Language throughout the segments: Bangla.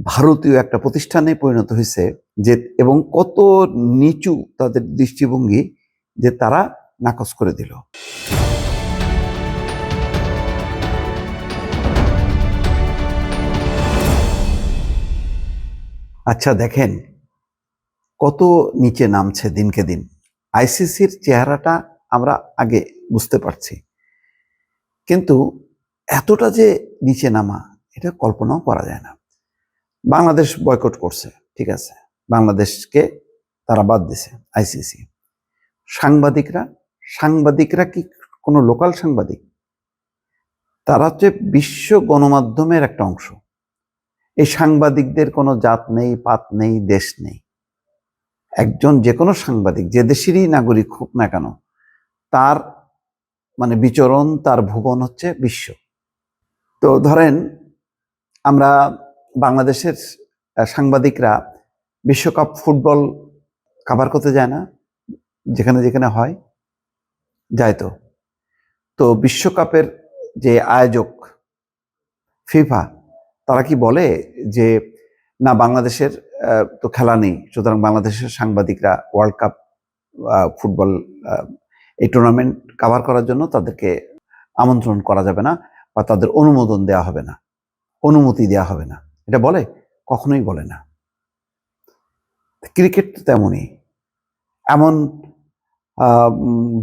ভারতীয় একটা প্রতিষ্ঠানে পরিণত হয়েছে যে, এবং কত নিচু তাদের দৃষ্টিভঙ্গি যে তারা নাকচ করে দিল। আচ্ছা দেখেন কত নিচে নামছে দিনকে দিন। আইসিসির চেহারাটা আমরা আগে বুঝতে পারছি, কিন্তু এতটা যে নিচে নামা এটা কল্পনাও করা যায় না। বাংলাদেশ বয়কট করছে, ঠিক আছে, বাংলাদেশকে তারা বাদ দিছে আইসিসি। সাংবাদিকরা কি কোনো লোকাল সাংবাদিক? তারা হচ্ছে বিশ্ব গণমাধ্যমের একটা অংশ। এই সাংবাদিকদের কোনো জাত নেই, পাত নেই, দেশ নেই। একজন যে কোনো সাংবাদিক যে দেশেরই নাগরিক হোক না কেন, তার বিচরণ, তার ভুবন হচ্ছে বিশ্ব। তো ধরেন আমরা বাংলাদেশের সাংবাদিকরা বিশ্বকাপ ফুটবল কভার করতে যায় না? যেখানে যেখানে হয় যায়। তো বিশ্বকাপের যে আয়োজক ফিফা, তারা কি বলে যে না, বাংলাদেশের তো খেলা নেই, সুতরাং বাংলাদেশের সাংবাদিকরা ওয়ার্ল্ড কাপ ফুটবল এই টুর্নামেন্ট কভার করার জন্য তাদেরকে আমন্ত্রণ করা যাবে না বা তাদের অনুমোদন দেওয়া হবে না, অনুমতি দেওয়া হবে না? এটা বলে? কখনোই বলে না। ক্রিকেট তেমনই। এমন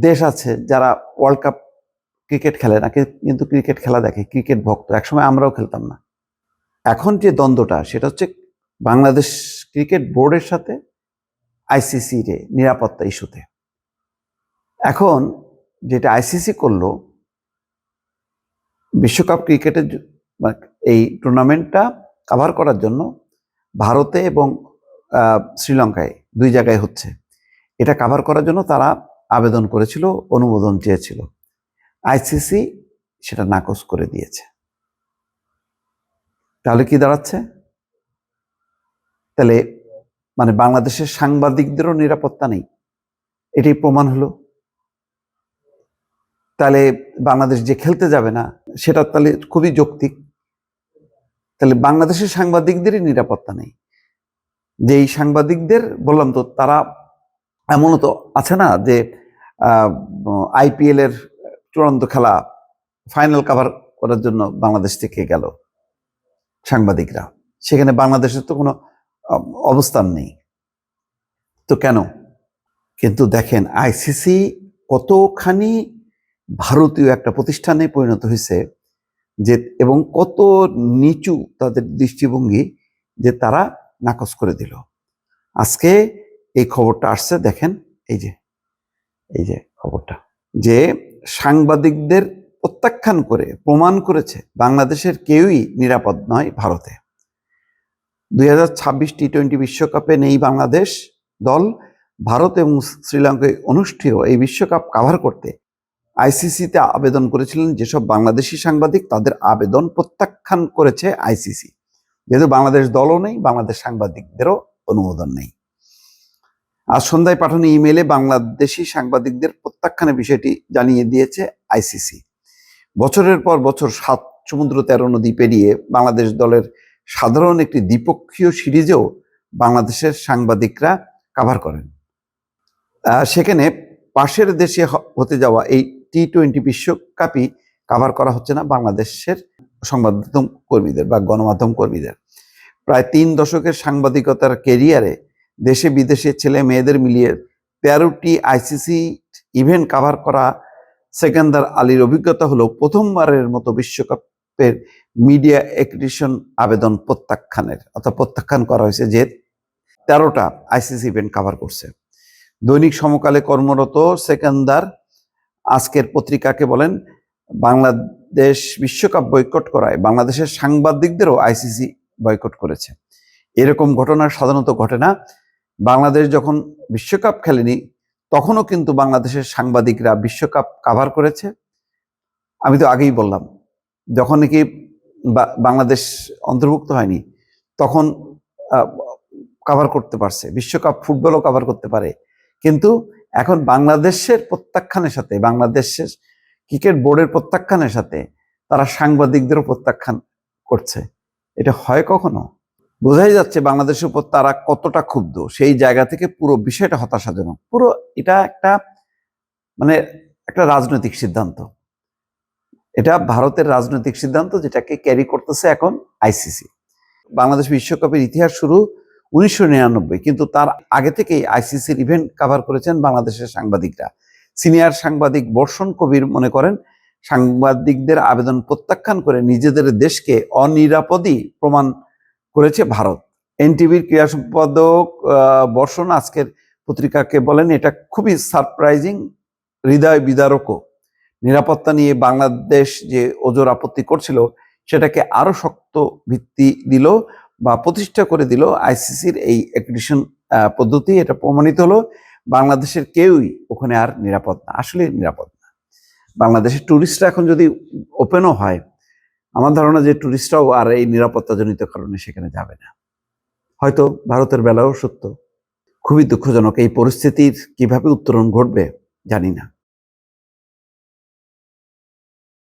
দেশ আছে যারা ওয়ার্ল্ড কাপ ক্রিকেট খেলে না, কিন্তু ক্রিকেট খেলা দেখে, ক্রিকেট ভক্ত। একসময় আমরাও খেলতাম না। এখন যে দ্বন্দ্বটা, সেটা হচ্ছে বাংলাদেশ ক্রিকেট বোর্ডের সাথে আইসিসি রে নিরাপত্তা ইস্যুতে। এখন যেটা আইসিসি করলো, বিশ্বকাপ ক্রিকেটের এই টুর্নামেন্টটা কভার করার জন্য ভারতে এবং শ্রীলঙ্কায় দুই জায়গায় হচ্ছে, এটা কভার করার জন্য তারা আবেদন করেছিল, অনুমোদন চেয়েছিল। আইসিসি সেটা নাকচ করে দিয়েছে। তাহলে কি দাঁড়াচ্ছে? তাহলে বাংলাদেশের সাংবাদিকদেরও নিরাপত্তা নেই, এটাই প্রমাণ হলো। তাহলে বাংলাদেশ যে খেলতে যাবে না, সেটা তাহলে খুবই যৌক্তিক। তাহলে বাংলাদেশের সাংবাদিকদেরই নিরাপত্তা নেই। যেই সাংবাদিকদের বললাম, তো তারা এমনও তো আছে না যে আইপিএল এর চূড়ান্ত খেলা ফাইনাল কভার করার জন্য বাংলাদেশ থেকে গেল সাংবাদিকরা, সেখানে বাংলাদেশের তো কোনো অবস্থান নেই। তো কেন? কিন্তু দেখেন আইসিসি কতখানি ভারতীয় একটা প্রতিষ্ঠানে পরিণত হয়েছে যে, এবং কত নিচু তাদের দৃষ্টিভঙ্গি যে তারা নাকচ করে দিল। আজকে এই খবরটা আসছে, দেখেন এই যে খবরটা, যে সাংবাদিকদের প্রত্যাখ্যান করে প্রমাণ করেছে বাংলাদেশের কেউই নিরাপদ নয় ভারতে। 2026 টি-20 বিশ্বকাপে নেই বাংলাদেশ দল। ভারত এবং শ্রীলঙ্কায় অনুষ্ঠেয় এই বিশ্বকাপ কভার করতে আইসিসিতে আবেদন করেছিলেন যেসব বাংলাদেশি সাংবাদিক, তাদের আবেদন প্রত্যাখ্যান করেছে আইসিসি। যেহেতু বাংলাদেশ দলও নেই, বাংলাদেশ সাংবাদিকদেরও অনুমোদন নেই। আজ সন্ধ্যায় পাঠানো ইমেলে বাংলাদেশি সাংবাদিকদের প্রত্যাখ্যানের বিষয়টি জানিয়ে দিয়েছে আইসিসি। বছরের পর বছর 7 সমুদ্র 13 নদী পেরিয়ে বাংলাদেশ দলের সাধারণ একটি দ্বিপক্ষীয় সিরিজেও বাংলাদেশের সাংবাদিকরা কভার করেন। সেখানে পাশের দেশে হতে যাওয়া এই টি-20 বিশ্বকাপই কভার করা হচ্ছে না বাংলাদেশের সংবাদ মাধ্যম কর্মীদের বা গণমাধ্যম কর্মীদের। প্রায় 3 দশকের সাংবাদিকতার ক্যারিয়ারে দেশে বিদেশে ছেলে মেয়েদের মিলিয়ে 13টি আইসিসি ইভেন্ট কভার করা সেকেন্দার আলীর অভিজ্ঞতা হলো প্রথমবারের মতো বিশ্বকাপের মিডিয়া অ্যাক্রিডিটেশন আবেদন প্রত্যাখ্যানের, অর্থাৎ প্রত্যাখ্যান করা হয়েছে যে 13টা আইসিসি ইভেন্ট কভার করছে। দৈনিক সমকালে কর্মরত সেকেন্দার আজকের পত্রিকাকে বলেন, বাংলাদেশ বিশ্বকাপ বয়কট করায় বাংলাদেশের সাংবাদিকদেরও আইসিসি বয়কট করেছে। এরকম ঘটনা সাধারণত ঘটে না। বাংলাদেশ যখন বিশ্বকাপ খেলেনি তখনও কিন্তু বাংলাদেশের সাংবাদিকরা বিশ্বকাপ কভার করেছে। আমি তো আগেই বললাম, যখন নাকি বাংলাদেশ অন্তর্ভুক্ত হয়নি তখন কভার করতে পারছে, বিশ্বকাপ ফুটবলও কভার করতে পারে। কিন্তু এখন বাংলাদেশের প্রত্যাখ্যানের সাথে, বাংলাদেশের ক্রিকেট বোর্ডের প্রত্যাখ্যানের সাথে তারা সাংবাদিকদেরও প্রত্যাখ্যান করছে। এটা হয় কখনো? বোঝাই যাচ্ছে বাংলাদেশের উপর তারা কতটা ক্ষুব্ধ। সেই জায়গা থেকে পুরো বিষয়টা হতাশাজনক। পুরো এটা মানে একটা রাজনৈতিক সিদ্ধান্ত। এটা ভারতের রাজনৈতিক সিদ্ধান্ত, যেটাকে ক্যারি করতেছে এখন আইসিসি। বাংলাদেশ বিশ্বকাপের ইতিহাস শুরু 1999, কিন্তু তার আগে থেকেই আইসিসির ইভেন্ট কাভার করেছেন বাংলাদেশের সাংবাদিকরা। সিনিয়র সাংবাদিক বর্ষণ কবির মনে করেন, সাংবাদিকদের আবেদন প্রত্যাখ্যান করে নিজেদের দেশকে অনিরাপদই প্রমাণ করেছে ভারত। এনটিভির ক্রীড়া সম্পাদক বর্ষণ আজকের পত্রিকাকে বলেন, এটা খুবই সারপ্রাইজিং, হৃদয় বিদারকও। নিরাপত্তা নিয়ে বাংলাদেশ যে ওজোর আপত্তি করছিল, সেটাকে আরো শক্ত ভিত্তি দিল বা প্রতিষ্ঠা করে দিল আইসিসির এই অ্যাক্রিডিটেশন পদ্ধতি। এটা প্রমাণিত হলো বাংলাদেশের কেউই ওখানে আর নিরাপদ না, আসলে নিরাপদ না। বাংলাদেশের ট্যুরিস্টরা এখন যদি ওপেনও হয়, আমার ধারণা যে ট্যুরিস্টরাও আর এই নিরাপত্তাজনিত কারণে সেখানে যাবে না। হয়তো ভারতের বেলাও সত্য। খুবই দুঃখজনক। এই পরিস্থিতির কিভাবে উত্তরণ ঘটবে জানি না।